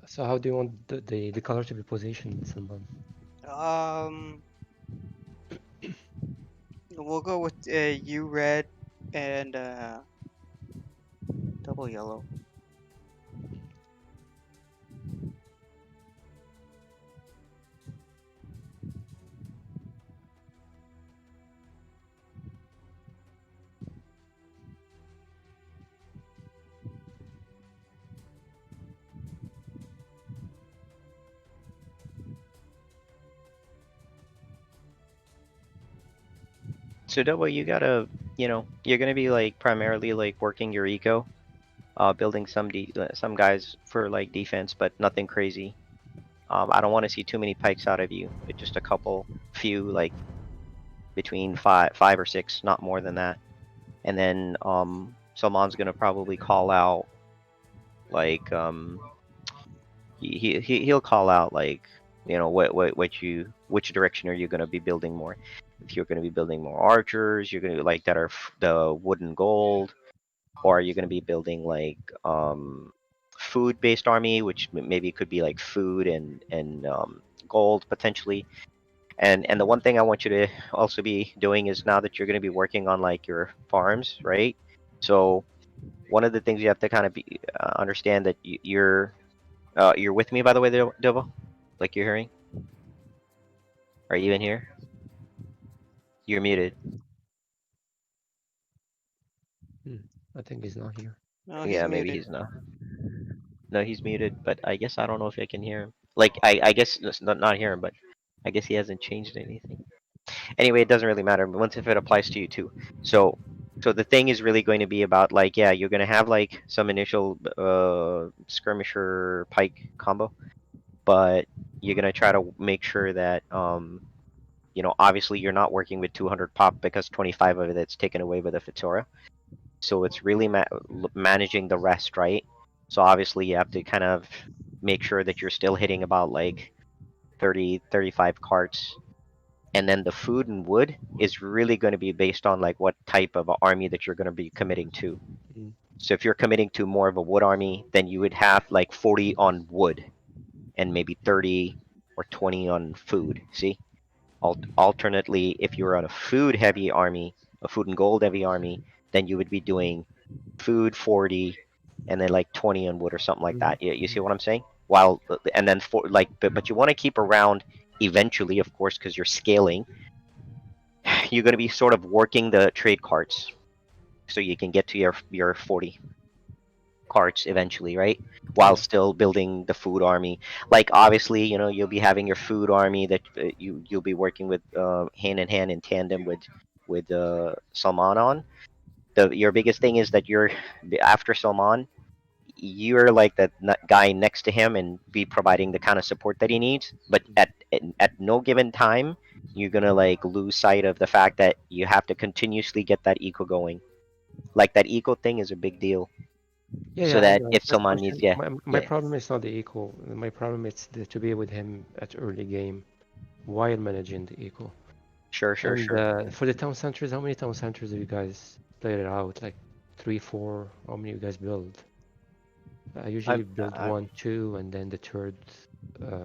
So how do you want the color to be positioned, Salman? Um, we'll go with U red and double yellow. So that way you gotta, you're gonna be like primarily like working your eco, building some guys for like defense, but nothing crazy. I don't want to see too many pikes out of you. Just a couple, few, like between five or six, not more than that. And then Salman's gonna probably call out like he'll call out like which direction are you gonna be building more? If you're gonna be building more archers, you're gonna like that are the wood and gold, or are you gonna be building like food based army, which maybe could be like food and gold potentially. And the one thing I want you to also be doing is now that you're going to be working on like your farms, right? So one of the things you have to kind of be understand that you're with me, by the way, Dovo. Like you're hearing? Are you in here? You're muted. Hmm. I think he's not here. No, he's Yeah, maybe muted. he's not. No, he's muted, but I guess I don't know if I can hear him. Like I guess it's not hear him, but I guess he hasn't changed anything. Anyway, it doesn't really matter once if it applies to you too. So so the thing is really going to be about like, yeah, you're going to have like some initial skirmisher pike combo, but you're going to try to make sure that obviously you're not working with 200 pop because 25 of it's taken away by the Fitora. So it's really managing the rest, right? So obviously you have to kind of make sure that you're still hitting about like 30 35 carts, and then the food and wood is really going to be based on like what type of army that you're going to be committing to. Mm. So if you're committing to more of a wood army, then you would have like 40 on wood and maybe 30 or 20 on food. See? Alternately, if you're on a food heavy army, a food and gold heavy army, then you would be doing food 40 and then like 20 on wood or something like Mhm. that. You see Mhm. what I'm saying? While and then for like but you want to keep around eventually, of course, because you're scaling, you're going to be sort of working the trade carts so you can get to your 40 carts eventually, right? While Yeah. still building the food army. Like obviously, you'll be having your food army that you'll be working with hand in hand in tandem with Salman on. Your biggest thing is that you're after Salman, you're like that guy next to him and be providing the kind of support that he needs. But at no given time, you're gonna like lose sight of the fact that you have to continuously get that eco going. Like that eco thing is a big deal. Yeah, So yeah, I that know. if First someone needs, question. yeah, My yeah, problem is not the eco. My problem is to be with him at early game while managing the eco. sure, sure, And sure. for the town centers, how many town centers have you guys played it out? Like three, four? How many you guys build? I I, usually build I one, two, and then the third.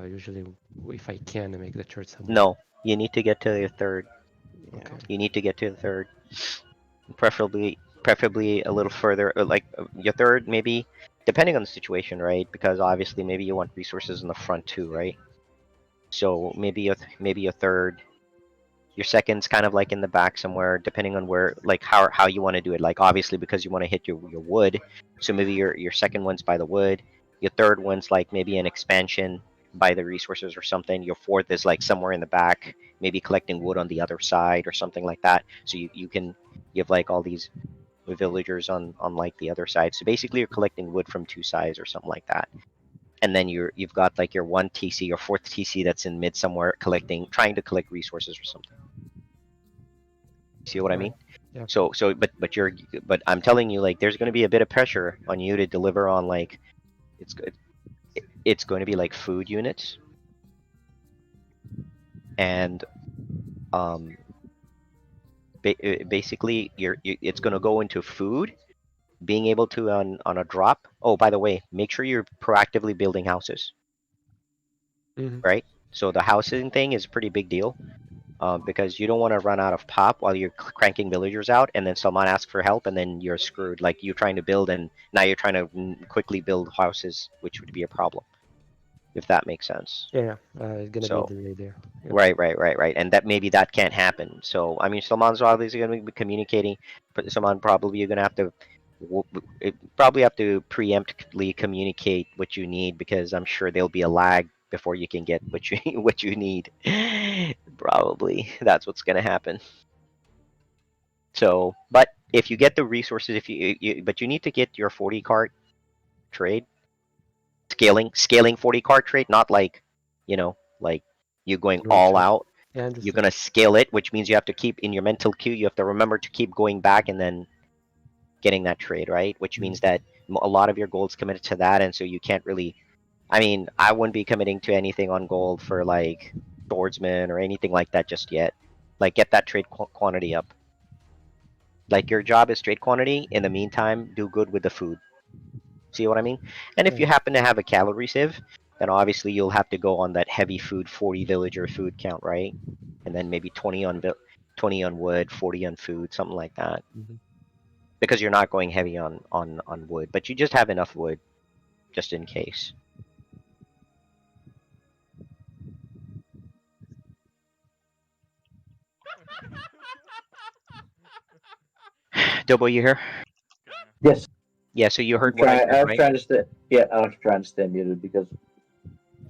Usually, if I can, I make the third somewhere. no, you need to get to your third. Yeah. Okay. You need to get to the third, preferably a little further, like your third maybe, depending on the situation, right? Because obviously maybe you want resources in the front too, right? So maybe a third. Your second's kind of like in the back somewhere, depending on where, like how you want to do it. Like obviously because you want to hit your wood, so maybe your second one's by the wood. Your third one's like maybe an expansion by the resources or something. Your fourth is like somewhere in the back, maybe collecting wood on the other side or something like that. So you have like all these villagers on like the other side. So basically you're collecting wood from two sides or something like that, and then you've got like your one TC, your fourth TC that's in mid somewhere, trying to collect resources or something. See what I All right. mean? Yeah. But I'm telling you, like, there's going to be a bit of pressure on you to deliver on like it's good. It's going to be like food units, and um basically it's going to go into food, being able to on a drop. Oh, by the way, make sure you're proactively building houses, Mhm. right? So the housing thing is a pretty big deal. Because you don't want to run out of pop while you're cranking villagers out, and then someone asks for help, and then you're screwed. Like you're trying to build, and now you're trying to quickly build houses, which would be a problem, if that makes sense. Yeah, it's gonna be a So, delay there. Yep. right, and that maybe that can't happen. So, I mean, someone's obviously going to be communicating, but someone probably you're going to have to probably have to preemptively communicate what you need because I'm sure there'll be a lag before you can get what you what you need. Probably that's what's going to happen. So, but if you get the resources, if but you need to get your 40 cart trade scaling 40 cart trade, not like, like you going In one all shot. out. Yeah, I You're understand. gonna scale it, which means you have to keep in your mental queue. You have to remember to keep going back and then getting that trade, right? Which Mhm. means that a lot of your gold's committed to that, and so you can't really. I mean, I wouldn't be committing to anything on gold for like swordsman or anything like that just yet. Like, get that trade quantity up. Like, your job is trade quantity. In the meantime, do good with the food. See what I mean? And if Yeah. you happen to have a calorie sieve, then obviously you'll have to go on that heavy food, 40 villager food count, right? And then maybe 20 on 20 on wood, 40 on food, something like that. Mhm. Because you're not going heavy on wood, but you just have enough wood just in case. Double, you here? Yes, Yeah, so you I'm heard what I trying. said, I was right? trying to stay. Yeah, I was trying to stay muted because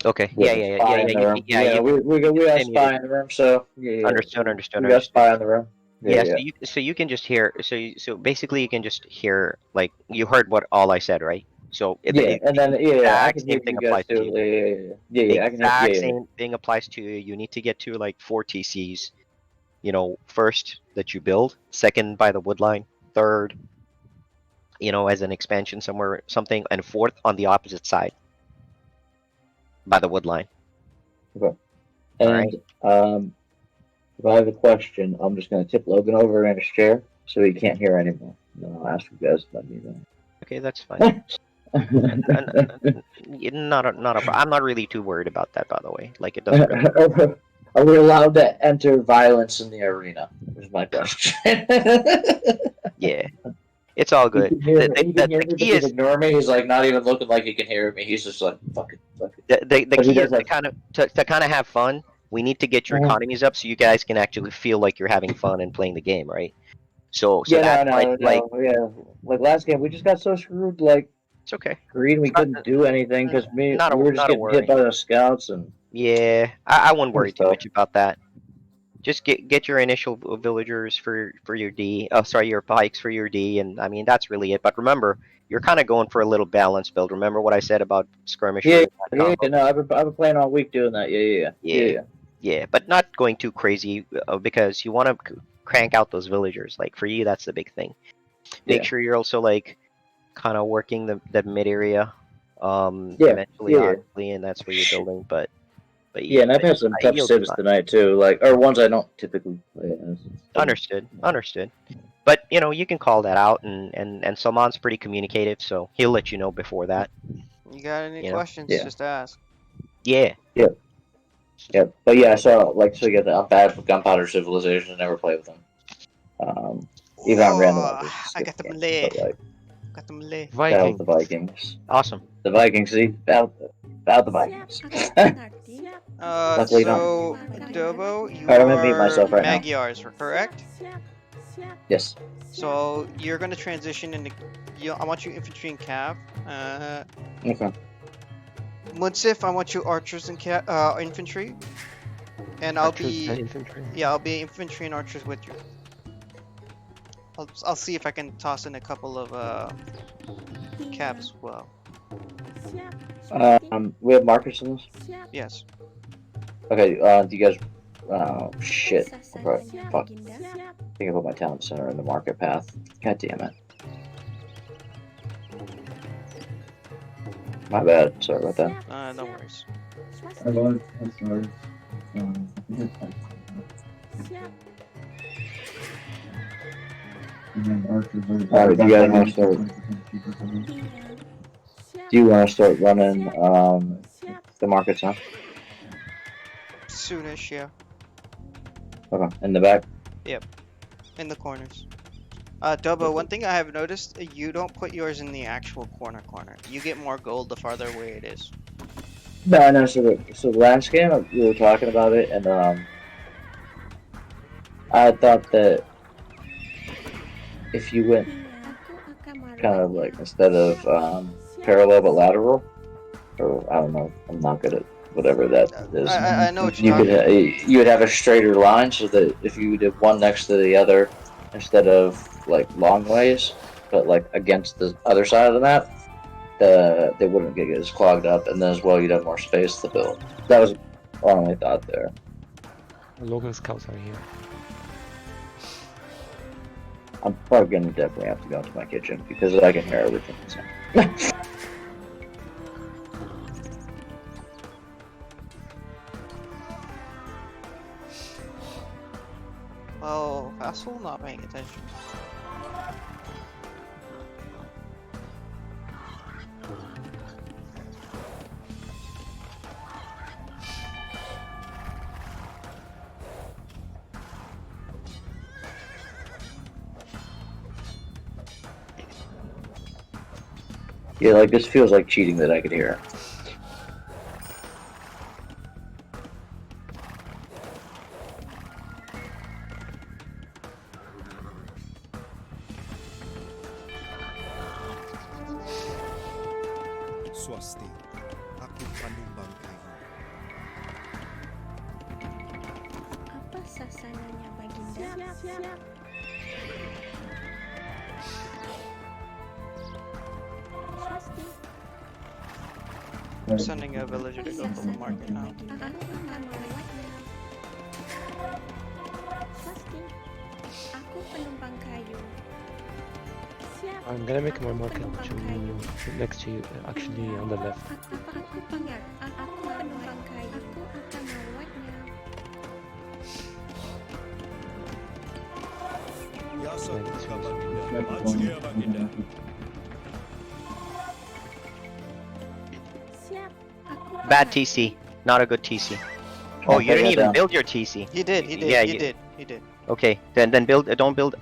Okay. we Yeah, have a yeah, yeah, yeah, spy yeah, in the room. yeah. You We you can got a stay muted. spy in the room, so yeah. Understood, So understood, we got a understood. spy in the room. Yeah, Yeah, yeah. so you can just hear so basically you can just hear like you heard what all I said, right? So Yeah, and then yeah, I exact can same hear thing you guys applies to too. you. Yeah. I can hear. Exact Yeah, same thing applies to you. You need to get to like 4 TCs, first that you build, second by the wood line, third, as an expansion somewhere, something, and fourth on the opposite side by the wood line. okay. All right. And if I have a question, I'm just gonna tip Logan over in his chair so he can't hear anymore. Then I'll ask you guys. Let me Okay, that's fine. know. I'm not really too worried about that, by the way. Like, it doesn't really. Are we allowed to enter violence in the arena? Is my question. Yeah, it's all He good. can hear The, me. the, He can the, hear the me, but key he's is ignoring me. He's like not even looking like he can hear me. He's just like fuck it, fuck it. the But he key does is to have. kind of have fun. We need to get your Mhm. economies up so you guys can actually feel like you're having fun and playing the game, right? So Yeah, that's no, like no, like no. Yeah, like last game, we just got so screwed. Like it's okay. green, we It's not couldn't do anything because not we a were just not a getting hit worry. by the scouts and Yeah, I wouldn't other worry too stuff. much about that. Just get your initial villagers for your D. Oh, sorry, your pikes for your D, and I mean that's really it. But remember, you're kind of going for a little balanced build. Remember what I said about Yeah, skirmishers, that yeah, combo. no, I've been playing all week doing that. Yeah, Yeah. yeah, but not going too crazy because you want to crank out those villagers. Like for you, that's the big thing. Make Yeah. sure you're also like kind of working the mid area, Yeah, eventually, yeah, obviously, and that's where you're building. But yeah, and I've had some tough you'll be civs fine. tonight too, like or ones I don't typically play as. Understood, understood. But you can call that out, and Salman's pretty communicative, so he'll let you know before that. You got any You know. questions? Yeah, Just ask. Yeah. yeah, yeah. But yeah, so you get that. I'm bad with Gunpowder Civilization. Never play with them. Even on random, I Oh, just I skip got the games. Malay. But like Got the Malay. battle of the Vikings. Vikings, Awesome. the Vikings. See, battle the Vikings. Luckily, not. So Dobo, you Alright, I'm gonna mute are myself right now. Magyars, correct? Yes. So you're gonna transition into. I want you infantry and cav. Okay. Munsif, I want you archers and infantry. And I'll Archers be and infantry. I'll be infantry and archers with you. I'll see if I can toss in a couple of cav as well. We have markers in this. Yes. Okay. Do you guys? Oh shit. Okay. Fuck. I think I put my talent center in the market path. God damn it. My bad. Sorry about that. No worries. I'm sorry. Alright, do you guys want to start? Do you want to start running the markets now? Soonish, yeah. Okay, in the back. In the corners. Dubbo, one thing I have noticed, you don't put yours in the actual corner. You get more gold the farther away it is. No, I know. So the last game we were talking about it, and I thought that if you went kind of like instead of parallel but lateral, or I don't know, I'm not good at whatever that is. I know what You you're could talking you would have a straighter line so that if you did one next to the other instead of like long ways, but like against the other side of the map, they wouldn't get as clogged up, and then as well you'd have more space to build. That was our only thought there. Logan scouts are here. I'm probably gonna definitely have to go into my kitchen because I can hear everything. So. Oh, Vassal not paying attention. Yeah, like this feels like cheating that I could hear. Swasti, aku panumbang kayu. Apa sasananya Baginda? Siap. Swasti. I'm sending a villager to go from the market now. Aku akan melewatnya. Swasti. Aku penumpang kayu. Siap. I'm gonna make my market to next to you, actually on the left. Aku pengat. Aku penumpang kayu. Aku akan melewatnya. Yasa Yeah, kuka it's baginda. Maju dia baginda. Siap. Aku Bad pengat. TC. Not a good TC. Oh, you didn't even build your TC. He did. Yeah, he you- did. Okay, then build. Don't build.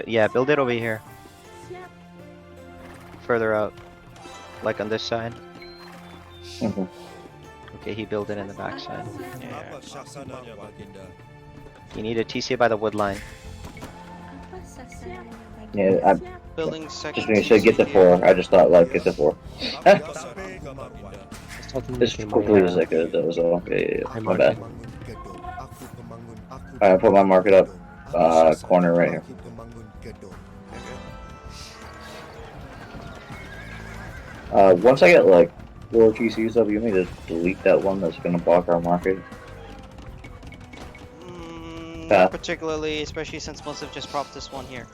Yeah, build it over here, Siap. further out, like on this side. Mhm. Okay, he built it in the back side. Yeah. Apa sasananya baginda? You need a TC by the wood line. Apa sasananya Baginda? Yeah, I, Siap. Building second. just when you said get the TC 4, here. I just thought like get the 4. Aku sampai ke baginda. I started As making quickly my, as I could. That was all. Yeah, my my market. bad. Pemangun gedung. Aku pemangun. Aku Alright, put my pemangun market up, gedung. Apa sasananya? corner right here. Aku pemangun gedung. Once I get like 4 TCs up, you need to delete that one that's gonna block our market. Not particularly, especially since most have just propped this one here.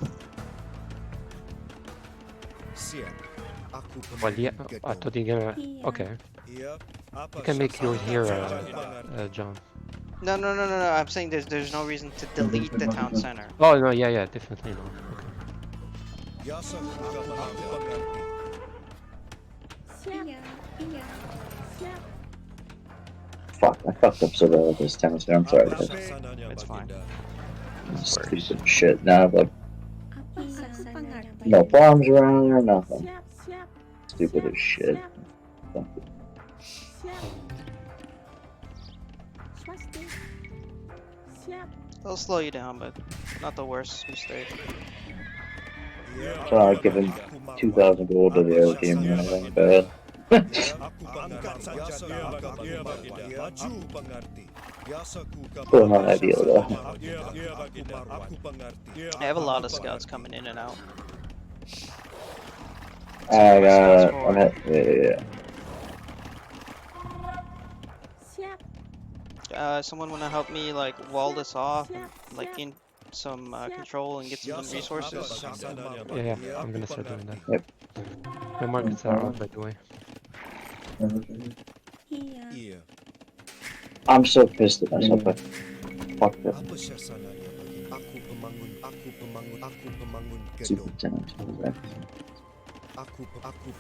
Siap. Aku Well, yeah, pemangun I gedung. thought you're gonna. Iya. Okay, Iya. Apa you can make yours here, sasananya? John. No. I'm saying there's no reason to delete the town center. Oh no, yeah, definitely not. Okay. Yasa kuka baginda. Aku pengerti. Siap. Iya. Siap. Fuck, I fucked up so bad with this town center. I'm sorry, Apa guys. sasananya It's fine. baginda? Stupid shit. Now I have like Apa sasananya no Baginda? farms around there, nothing. Siap. Stupid as shit. Siap. Swasti. Siap. They'll slow you down, but not the worst mistake. Iya, So I'll give him aku mau. 2,000 gold to the other team or anything bad. Aku angkat senjata. Iya, baginda. Maju pengerti. Yasa kuka Still not ideal though. Iya, baginda. Aku pengerti. I have a lot of scouts coming in and out. I got. Yeah. Siap. Someone wanna help me like wall this off and like gain some control and get some resources? Yeah, I'm gonna start doing that. Yep. My markets are out, by the way. Iya. Iya. I'm so pissed at myself. I fucked up. Apa sasananya baginda? Aku Aku pemangun Super gedung. challenge. Aku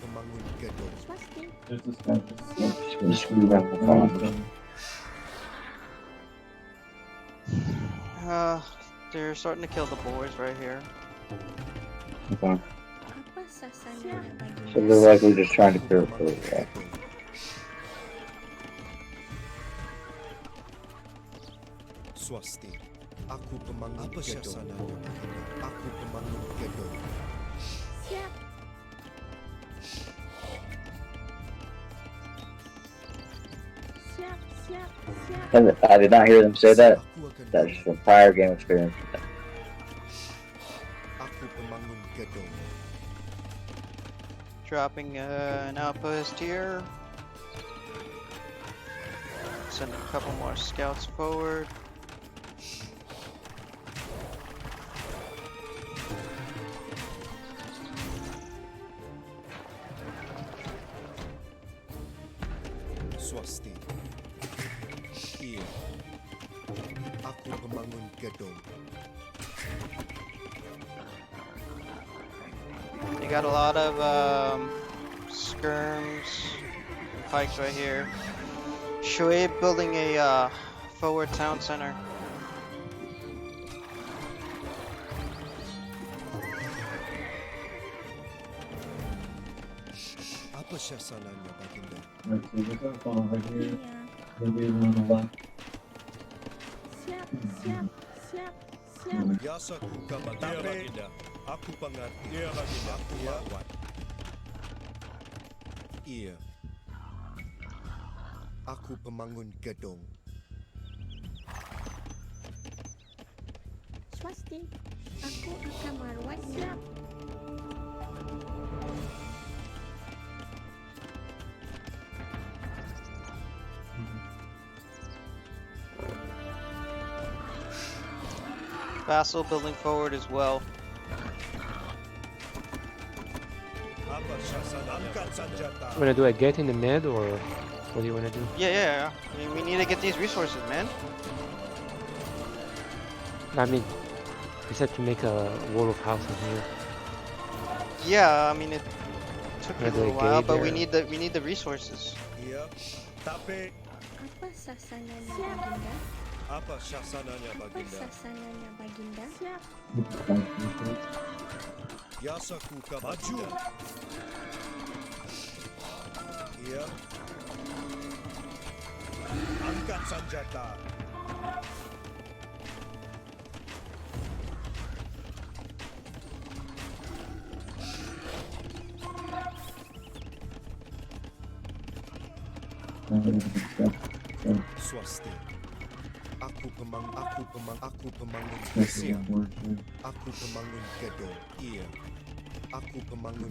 pemangun gedung. Swasti. Just gonna screw that with phone. They're starting to kill the boys right here. Okay. Apa sasananya So Baginda? they're likely just trying to clear it for Swasti. Aku pemangun gedung. Aku pemangun gedung. Siap. Siap, siap, siap. And I did not hear them say that. Aku akan That's just from prior game experience. Aku pemangun gedung. Dropping an outpost here. Send a couple more scouts forward. Swasti. Iya. Aku pemangun gedung. You got a lot of skirms, pikes right here. Shoaib building a forward town center. Apa sasananya Baginda? Iya. Siap, siap, siap, siap. Yasaku Baginda. Aku pengerti. Iya Baginda. Aku merawat. Iya. Aku pemangun gedung. Swasti. Aku akan merawatnya. Siap. Vassal building forward as well. Apa sasananya? Angkat senjata. You wanna do a get in the mid or what do you wanna do? Yeah. I mean, we need to get these resources, man. I mean, you said to make a wall of houses here. Yeah, I mean it took me a Maybe a little while, gate but we there. need the resources. Iya. Tapi Apa sasananya Baginda? apa sasananya Apa Baginda? sasananya Baginda? Siap. Yasaku Baginda. Iya. Angkat senjata. Swasti. Aku pemangun siap. Aku pemangun gedung. Iya. Aku pemangun.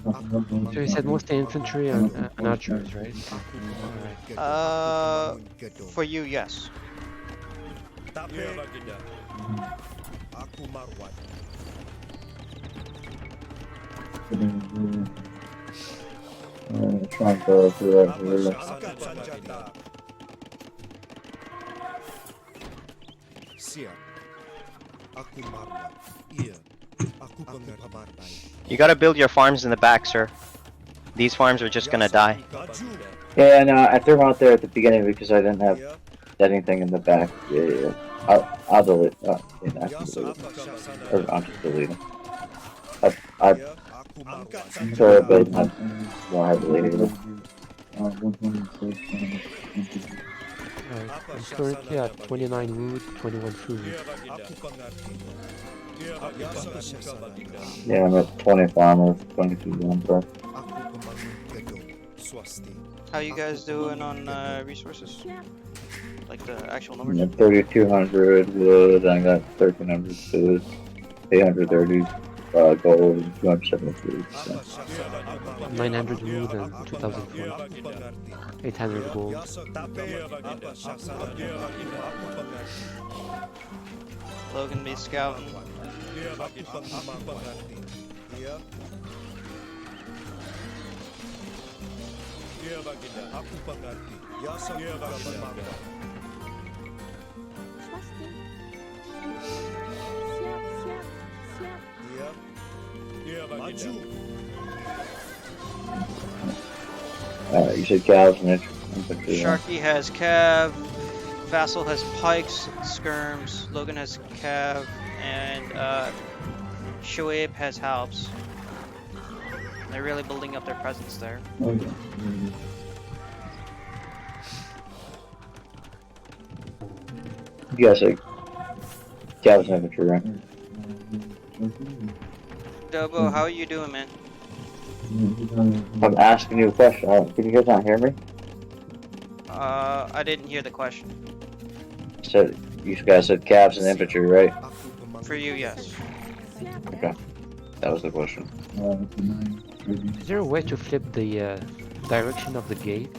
So you said mostly infantry and archers, right? Aku pemangun Alright. gedung. Aku pemangun gedung. For you, yes. Tapi aku marwat. Trying to clear it Apa for angkat senjata. Siap. Aku marwat. Iya. Aku pengerti. You gotta build your farms in the back, sir. These farms are just gonna die. Maju. Yeah, no, I threw them out there at the beginning because I didn't have Iya. anything in the back. Yeah. I'll delete. Yeah, I can delete. Apa sasananya? Or I'll just delete them. I Iya. Aku marwat. sorry, but I don't have deleted them. Alright. I'm currently at 29 wood, 21 food. Aku pengerti. Apa sasananya? Yeah, I'm at 20 farmers, 22 lumber. Aku pemangun gedung. Swasti. How you guys doing on resources? Siap. Like the actual I numbers? got 3,200 wood, I got 1,300 food, 830 gold, and 270 food. So. Apa sasananya? 900 wood and 2,000 food. Aku pengerti. 800 gold. Tapi apa sasananya? Aku pengerti. Logan be scouting. Aku pengerti. Iya. Iya Baginda. Aku pengerti. Yasa Baginda. Swasti. Siap, siap, Iya. Iya, Baginda. Maju. You said cows and infantry. Huh? Sharky has Cav, Vassal has Pikes, Skirms, Logan has Cav, and Shoaib has Halbs. They're really building up their presence there. Okay. You guys said cows and infantry, right? Dobo, how are you doing, man? I'm asking you a question. Can you guys not hear me? I didn't hear the question. Said you guys said calves and infantry, right? For you, yes. Okay, that was the question. Is there a way to flip the direction of the gate?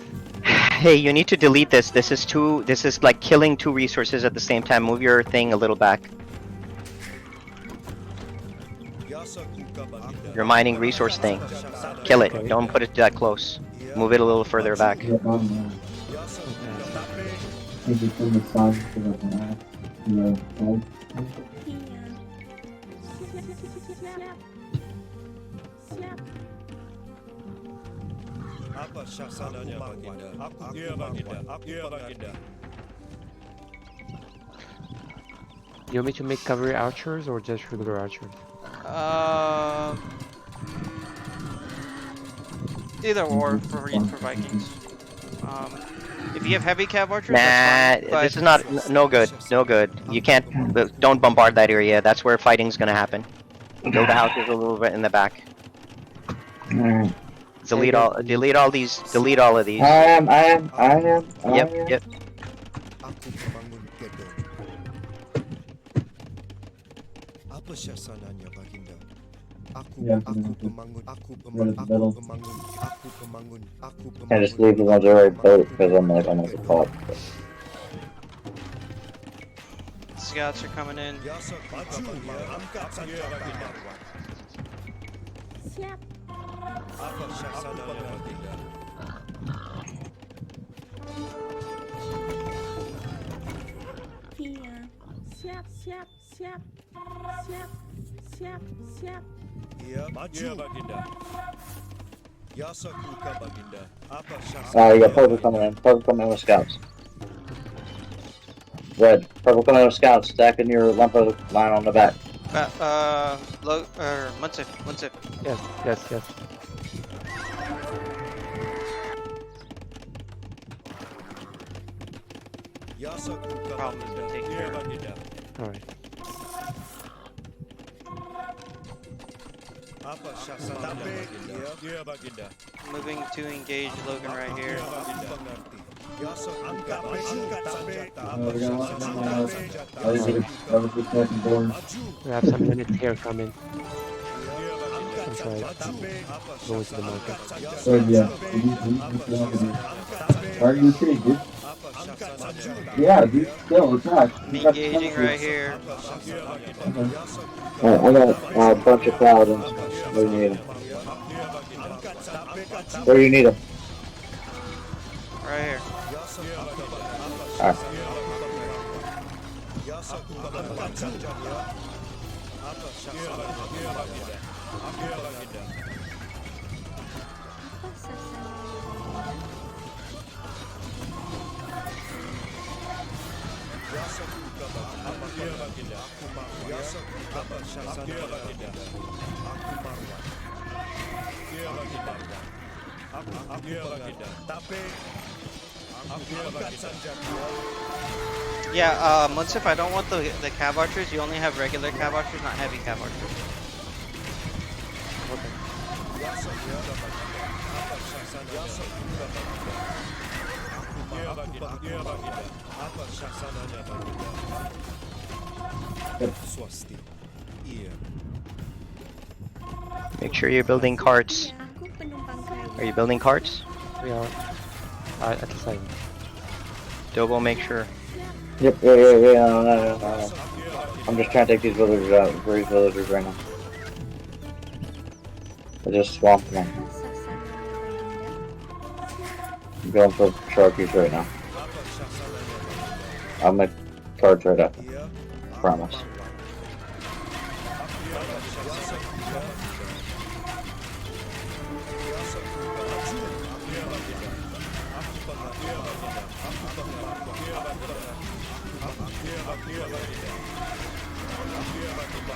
Hey, you need to delete this. This is like killing two resources at the same time. Move your thing a little back. Your mining resource thing. Kill it. Don't put it that close. Move it a little further back. Apa syaksananya, Baginda? Iya, Baginda. Iya, Baginda. You want me to make cavalry archers or just regular archers? Either or for Vikings. If you have heavy cav archers, Nah, that's fine. this is not no good. No good. You can't. Don't bombard that area. That's where fighting's gonna happen. Build the houses a little bit in the back. Delete all. Delete all these. Delete all of these. I am. Yep. Aku membangun gedung. Apa syaksananya, Baginda? Aku pemangun. I just leave the ones already built because I'm like almost a pop. Scouts are coming in. Biasa maju, angkat senjata. Apa syaksananya, Baginda? Iya, maju, Baginda. Biasa kuka, Baginda. Apa syaksananya? You got purple coming in. Purple coming in with scouts. Red. Purple coming in with scouts. Stacking your Lumpo line on the back. Munsif. Yes. Biasa kuka, Problem has been taken Iya, care of. Baginda. Alright. Apa syaksananya, Baginda? Iya, Baginda. Moving to engage Logan right here. Iya, Baginda. Biasa angkat senjata. Apa We Maju. have some units here coming. Angkat Sorry. senjata. Go into the market. Are you okay, dude? Angkat senjata. Yeah, dude. Still attack. I'm engaging right here. I got a bunch of paladins. Where do you need them? Where do you need them? Right here. Alright. Yeah, Munsif, I don't want the cav archers. You only have regular cav archers, not heavy cav archers. Swasti. Iya. Make sure you're building carts. Aku penumpang kayu. Are you building carts? We are at the side. Dobo, make sure. Yep, yeah. No. I'm just trying to take these villagers out. These villagers right now. I just swamped them. I'm going for sharkies right now. I'll make cards right after. Promise.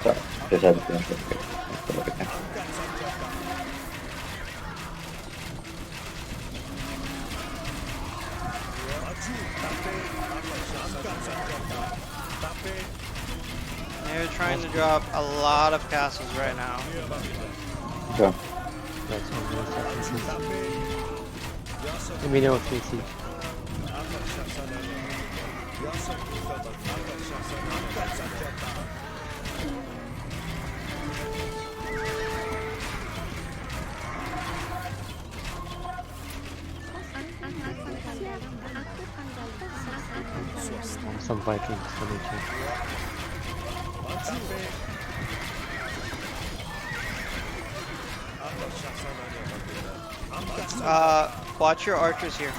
Sorry, just had to finish it. Okay. They're trying to drop a lot of castles right now. So, That's on the Let me know if you see. Some Vikings coming too. Watch your archers here.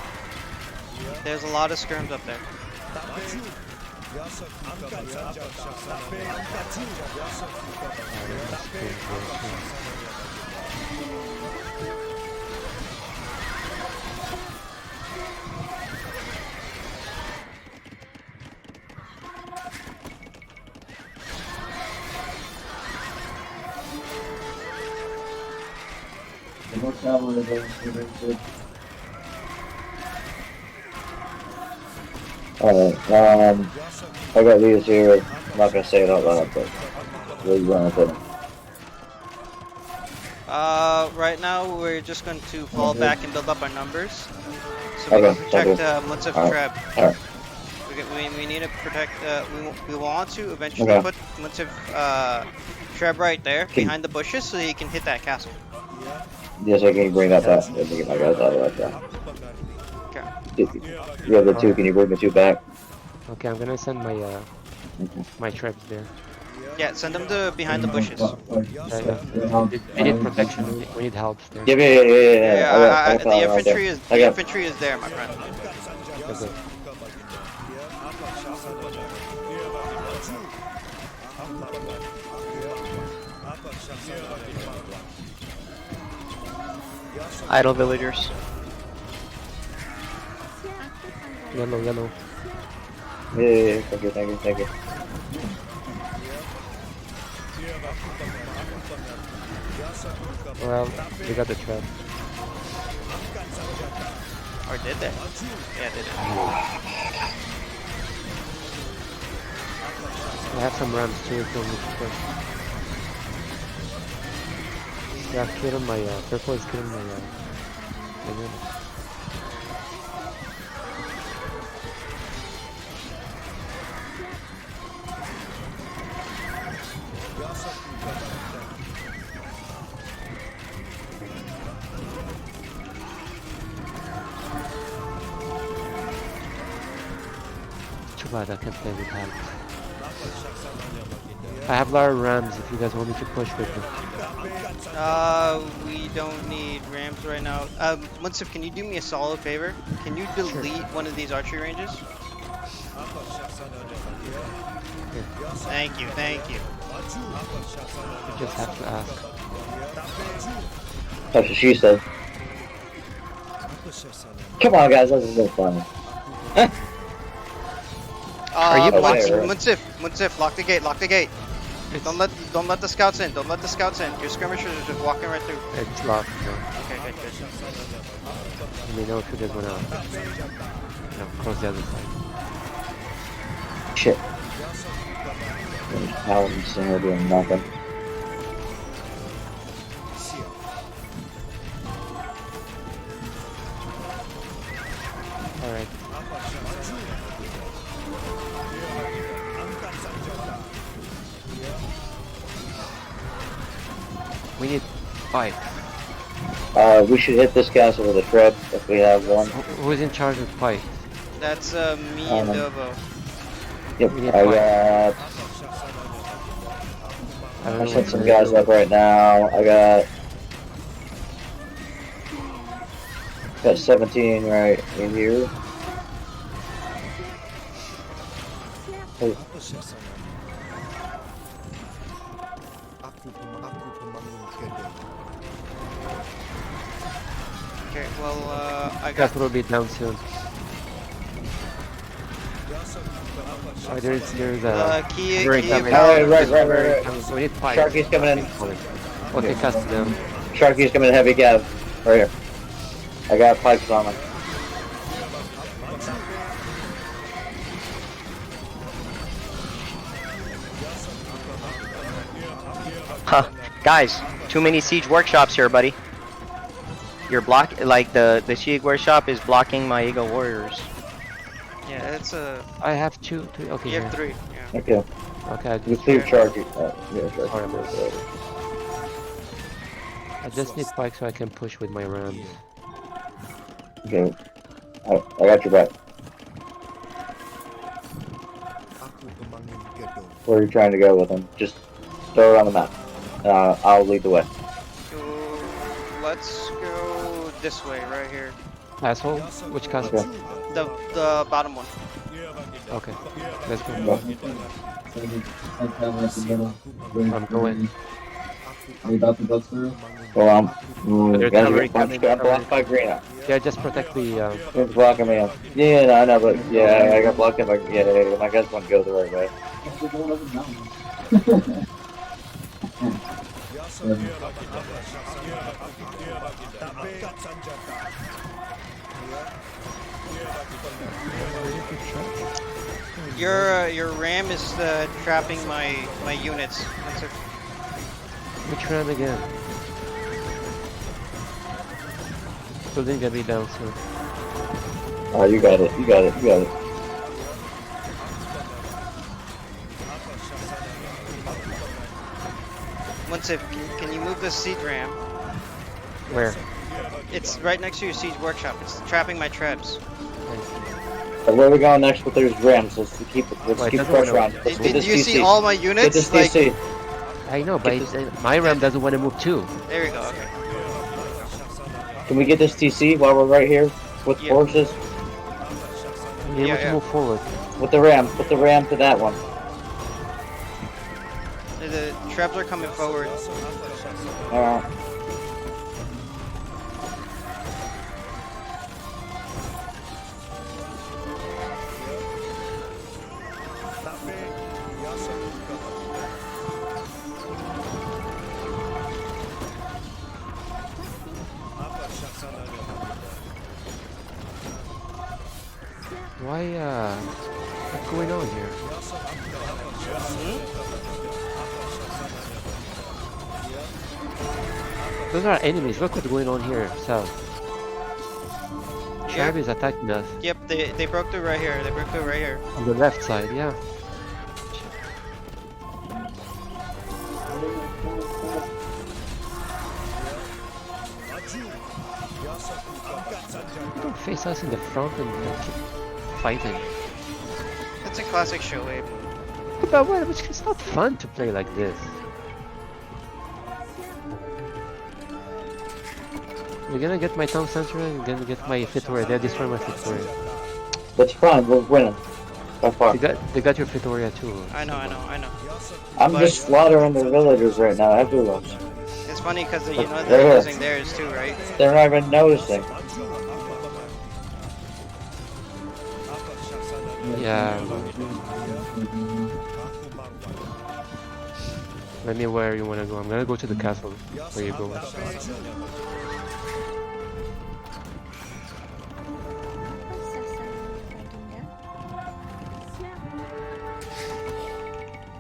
There's a lot of skirms up there. alright, I got these here. I'm not gonna say it out loud, but we'll run with it. Right now we're just going to fall back and build up our numbers, so we Okay, can protect okay. Muntzef Alright, Treb. alright. We need to protect. We want to eventually Okay. put Muntzef Treb right there Can- behind the bushes, so he can hit that castle. Yes, I can bring that back. Let me get my guys out of that. Okay. You have the two, can you bring the two back? Okay, I'm gonna send my my traps there. Yeah, send them to behind the bushes. We need protection. We need help there. Yeah, I got The right infantry there. is I the got- infantry is there, my friend. Okay. Idle villagers. Yellow, yellow. Yeah, thank you. Well, we got the trap. Or did they? Yeah, they did. I have some rams too if you want me to push. Yeah, killing my purple is killing my units. Too bad I can't play with that. I have a lot of rams if you guys want me to push with them. We don't need rams right now. Muntzef, can you do me a solid favor? Can you delete one of these archery ranges? Thank you, thank you. You just have to ask. That's what she said. Come on, guys, this is no fun. Are you Muntzef, lock the gate, lock the gate. Don't let the scouts in, don't let the scouts in. Your skirmishers are just walking right through. It's locked now. Okay, good. Let me know if you guys wanna cross the other side. Shit. Paladin Singer doing nothing. Alright. We need 5. We should hit this castle with a trap if we have one. Who's in charge of fight? That's me and Dovo. Yep, We need I five. got. I don't I know sent what some to guys do. up right now. I got 17 right in here. Hey, Okay, well, I got Castle will be down soon. Oh, there's Key Very of coming. Power. Right. we need five. Sharky's coming in. Okay, cast them. Sharky's coming in heavy cav. Right here. I got pipes on him. Huh. Guys, too many siege workshops here, buddy. You're like the siege workshop is blocking my Eagle Warriors. Yeah, it's a. I have two. Okay, You have here. 3. Yeah. Okay. Okay, I You just, clear Sharky. Yeah, Sorry, Sharky. I just need spikes so I can push with my rams. Okay. I got your back. Aku pemangin gedung. Where are you trying to go with him? Just throw it on the map. I'll lead the way. So, let's go this way, right here. Asshole? Which castle? Okay. The bottom one. Okay, let's go. Go. I'm going. Are you about to go through? Go on. There's Guys, cavalry I'm coming, just blocked by green. Yeah, just protect the. It's blocking me up. Yeah, no, I know, but yeah, I got blocked in by. Yeah, my guys want to go the right way. Your ram is trapping my units. That's it. Which ram again? Building gonna be down soon. Oh, you got it. You got it. You got it. Once if can you move the siege ram? Where? It's right next to your siege workshop. It's trapping my trebs. So where are we going next with those rams? Let's keep Wait, keep that's pressure what I on. know. Let's Did get this you DC. see all my Get units? this Like, DC. I know, but my ram doesn't want to move too. there we go. Okay. Can we get this TC while we're right here with Yeah. forces? We need Yeah, to yeah. move forward. With the ram. Put the ram to that one. The trebs are coming forward. Alright. Why, what's going on here? Those are enemies. Look what's going on here, south. Trav is attacking us Yep, they broke through right here. They broke through right here. on the left side, yeah. Don't face us in the front and keep fighting. It's a classic show wave. But what? It's not fun to play like this. You're gonna get my town center and you're gonna get my Fitoria. They're destroying my Fitoria. That's fine. We're winning. By far. They got your Fitoria too. I know. I'm but- just slaughtering the villagers right now. Everyone. It's funny because you know Right they're here. losing theirs too, right? They're not even noticing. Yeah. Let me where you wanna go. I'm gonna go to the castle. Where you go?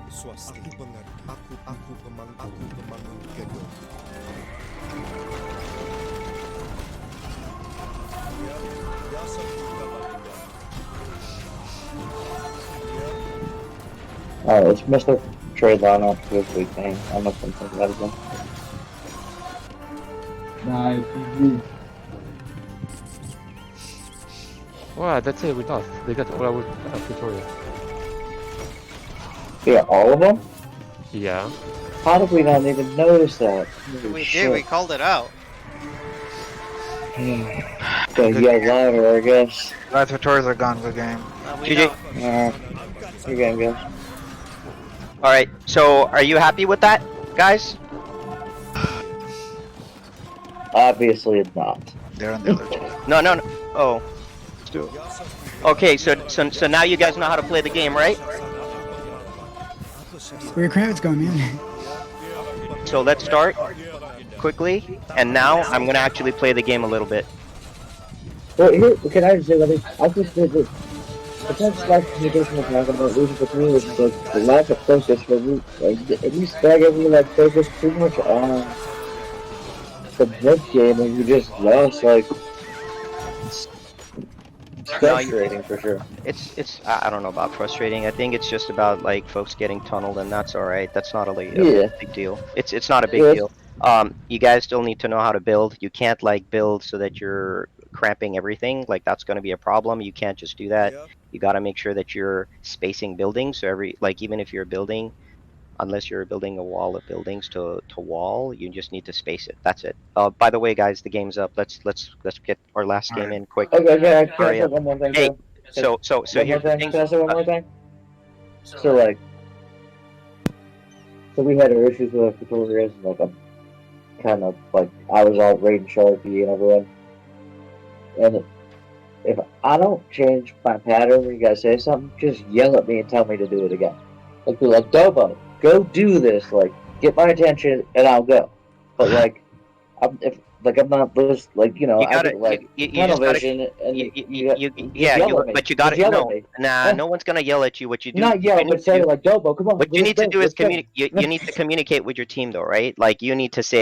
Swasti. Aku pengerti. Aku pemangin gedung. Alright, let's Mr. Trade line up to this week thing. I'm not gonna think about it again. Nah, it's easy. Wow, that's it. We lost. They got all our Fitoria. Yeah, all of them? Yeah. How did we not even notice that? Holy We shit. did. We called it out. Gotta yell louder, I guess. Life Victorias are gone. Good game. We GG. know. Alright. Good game, guys. All right. So, are you happy with that, guys? Obviously it's not. They're on the other team. No. Oh. Okay, so now you guys know how to play the game, right? Where your credits going, man? So let's start quickly, and now I'm gonna actually play the game a little bit. Well, here, can I just say one thing? I think that the sense lack of communication we're talking about losing for me is the lack of focus for me. Like, at least Stagger, we like focused too much on the mid game, and you just lost. Like, it's frustrating for sure. It's I don't know about frustrating. I think it's just about like folks getting tunneled, and that's all right. That's not a Yeah. big deal. It's not a big Yeah. deal. You guys still need to know how to build. You can't like build so that you're cramping everything. Like that's going to be a problem. You can't just do that. You got to make sure that you're spacing buildings. So even if you're building, unless you're building a wall of buildings to wall, you just need to space it. That's it. By the way, guys, the game's up. Let's get our last game in quick. Okay, can I Hurry say up. one more thing? Hey, too? so One more here's the thing. thing. Can I say one more thing? So like, so we had our issues with our tutorials, and like I'm kind of like I was all raiding Sharpie and everyone, and if I don't change my pattern when you guys say something, just yell at me and tell me to do it again. Like be like, Dobo, go do this. Like, get my attention and I'll go. But like, I'm not just like You I gotta, get like you tunnel just gotta, vision and but you gotta, yell no, at me. nah, no one's gonna yell at you. What you do, Not yell, but say like, Dobo, come on. what you need to do is let's go. you need to communicate with your team though, right? Like you need to say,